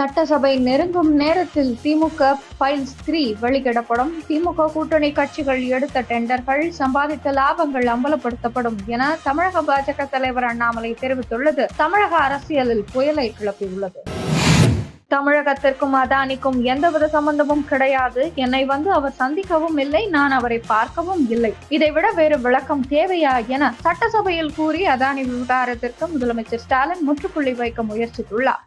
சட்டசபை நெருங்கும் நேரத்தில் திமுக ஃபைல்ஸ் 3 வெளியிடப்படும். திமுக கூட்டணி கட்சிகள் எடுத்த டெண்டர்கள், சம்பாதித்த லாபங்கள் அம்பலப்படுத்தப்படும் என தமிழக பாஜக தலைவர் அண்ணாமலை தெரிவித்துள்ளது தமிழக அரசியலில் புயலை கிளப்பியுள்ளது. தமிழகத்திற்கும் அதானிக்கும் எந்தவித சம்பந்தமும் கிடையாது. என்னை அவர் சந்திக்கவும் இல்லை, நான் அவரை பார்க்கவும் இல்லை. இதைவிட வேறு விளக்கம் தேவையா என சட்டசபையில் கூறி அதானி விவகாரத்திற்கு முதலமைச்சர் ஸ்டாலின் முற்றுப்புள்ளி வைக்க முயற்சித்துள்ளார்.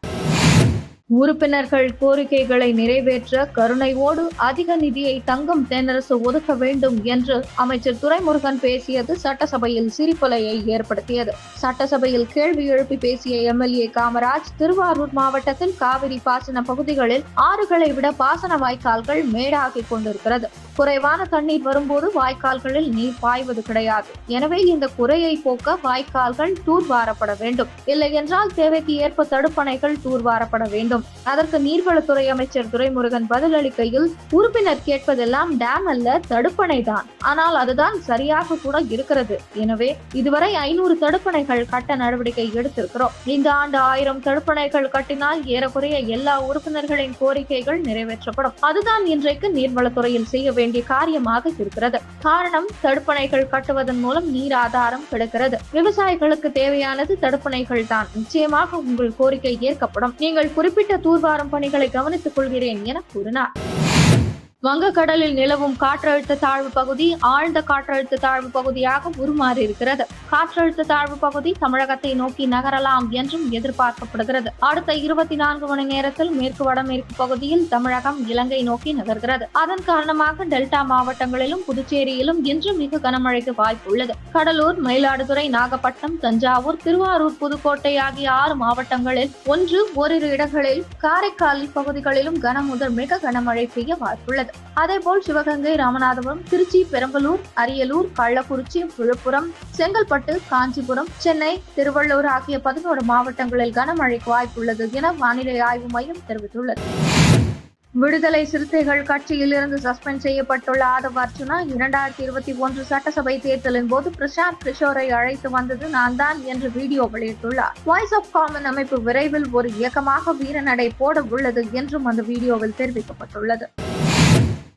உறுப்பினர்கள் கோரிக்கைகளை நிறைவேற்ற கருணையோடு அதிக நிதியை தங்கம் தென்னரசு ஒதுக்க வேண்டும் என்று அமைச்சர் துரைமுருகன் பேசியது சட்டசபையில் சிரிப்பலையை ஏற்படுத்தியது. சட்டசபையில் கேள்வி எழுப்பி பேசிய எம்எல்ஏ காமராஜ், திருவாரூர் மாவட்டத்தில் காவிரி பாசன பகுதிகளில் ஆறுகளை விட பாசன வாய்க்கால்கள் மேடாகிக் கொண்டிருக்கிறது. குறைவான தண்ணீர் வரும்போது வாய்க்கால்களில் நீர் பாய்வது கிடையாது. எனவே இந்த குறையை போக்க வாய்க்கால்கள் தூர்வாரப்பட வேண்டும். இல்லை என்றால் தேவைக்கு ஏற்ப தடுப்பணைகள் தூர்வாரப்பட வேண்டும். அதற்கு நீர்வளத்துறை அமைச்சர் துரைமுருகன் பதிலளிக்கையில், உறுப்பினர் கேட்பதெல்லாம் டேம் அல்ல, தடுப்பணை தான். ஆனால் அதுதான் சரியாக கூட இருக்கிறது. எனவே இதுவரை 500 தடுப்பணைகள் கட்ட நடவடிக்கை எடுத்திருக்கிறோம். இந்த ஆண்டு 1000 தடுப்பணைகள் கட்டினால் ஏறக்குறைய எல்லா உறுப்பினர்களின் கோரிக்கைகள் நிறைவேற்றப்படும். அதுதான் இன்றைக்கு நீர்வளத்துறையில் செய்ய வேண்டிய காரியமாக இருக்கிறது. காரணம், தடுப்பணைகள் கட்டுவதன் மூலம் நீர் ஆதாரம் கிடைக்கிறது. விவசாயிகளுக்கு தேவையானது தடுப்பணைகள் தான். நிச்சயமாக உங்கள் கோரிக்கை ஏற்கப்படும். நீங்கள் குறிப்பிட்ட தூர்வாரும் பணிகளை கவனித்துக் கொள்கிறேன் என கூறினார். வங்கக்கடலில் நிலவும் காற்றழுத்த தாழ்வு பகுதி ஆழ்ந்த காற்றழுத்த தாழ்வு பகுதியாக உருமாறியிருக்கிறது. காற்றழுத்த தாழ்வு பகுதி தமிழகத்தை நோக்கி நகரலாம் என்றும் எதிர்பார்க்கப்படுகிறது. அடுத்த 24 மணி நேரத்தில் மேற்கு வடமேற்கு பகுதியில் தமிழகம் இலங்கை நோக்கி நகர்கிறது. அதன் காரணமாக டெல்டா மாவட்டங்களிலும் புதுச்சேரியிலும் இன்று மிக கனமழைக்கு வாய்ப்புள்ளது. கடலூர், மயிலாடுதுறை, நாகப்பட்டினம், தஞ்சாவூர், திருவாரூர், புதுக்கோட்டை ஆகிய 6 மாவட்டங்களில் ஓரிரு இடங்களில், காரைக்கால் பகுதிகளிலும் கன முதல் மிக கனமழை பெய்ய வாய்ப்புள்ளது. அதேபோல் சிவகங்கை, ராமநாதபுரம், திருச்சி, பெரம்பலூர், அரியலூர், கள்ளக்குறிச்சி, விழுப்புரம், செங்கல்பட்டு, காஞ்சிபுரம், சென்னை, திருவள்ளூர் ஆகிய 11 மாவட்டங்களில் கனமழைக்கு வாய்ப்புள்ளது என வானிலை ஆய்வு மையம் தெரிவித்துள்ளது. விடுதலை சிறுத்தைகள் கட்சியில் இருந்து சஸ்பெண்ட் செய்யப்பட்டுள்ள ஆதவ் அர்ஜுனா 2021 சட்டசபை தேர்தலின் போது பிரசாந்த் கிஷோரை அழைத்து வந்தது நான் தான் என்று வீடியோ வெளியிட்டுள்ளார். வாய்ஸ் ஆஃப் காமன் அமைப்பு விரைவில் ஒரு இயக்கமாக வீரநடை போட உள்ளது என்றும் அந்த வீடியோவில் தெரிவிக்கப்பட்டுள்ளது.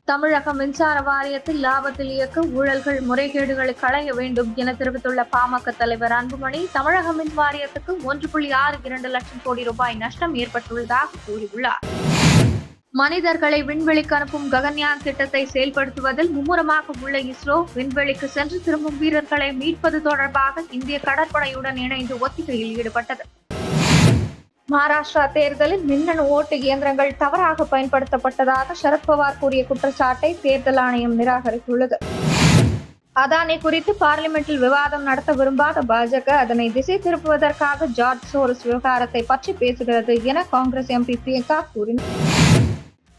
தமிழக மின்சார வாரியத்தில் லாபத்தில் இயக்க ஊழல்கள், முறைகேடுகளை களைய வேண்டும் என தெரிவித்துள்ள பாமக தலைவர் அன்புமணி, தமிழக மின் வாரியத்துக்கு 1.62 லட்சம் கோடி ரூபாய் நஷ்டம் ஏற்பட்டுள்ளதாக கூறியுள்ளார். மனிதர்களை விண்வெளிக்கு அனுப்பும் ககன்யான் திட்டத்தை செயல்படுத்துவதில் மும்முரமாக உள்ள இஸ்ரோ, விண்வெளிக்கு சென்று திரும்பும் வீரர்களை மீட்பது தொடர்பாக இந்திய கடற்படையுடன் இணைந்து ஒத்திகையில் ஈடுபட்டது. மகாராஷ்டிரா தேர்தலில் மின்னணு ஓட்டு இயந்திரங்கள் தவறாக பயன்படுத்தப்பட்டதாக சரத்பவார் கூறிய குற்றச்சாட்டை தேர்தல் ஆணையம் நிராகரித்துள்ளது. அதானி குறித்து பார்லிமெண்டில் விவாதம் நடத்த விரும்பாத பாஜக அதனை திசை திருப்புவதற்காக ஜார்ஜ் சோரஸ் விவகாரத்தை பற்றி பேசுகிறது என காங்கிரஸ் எம்பி பிரியங்கா கூறினார்.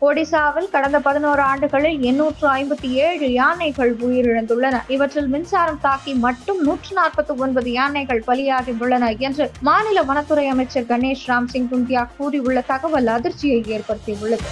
ஒடிசாவில் கடந்த 11 ஆண்டுகளில் 857 யானைகள் உயிரிழந்துள்ளன. இவற்றில் மின்சாரம் தாக்கி மட்டும் 149 யானைகள் பலியாகி உள்ளன என்று மாநில வனத்துறை அமைச்சர் கணேஷ் ராம் சிங் குந்தியா கூறியுள்ள தகவல் அதிர்ச்சியை ஏற்படுத்தியுள்ளது.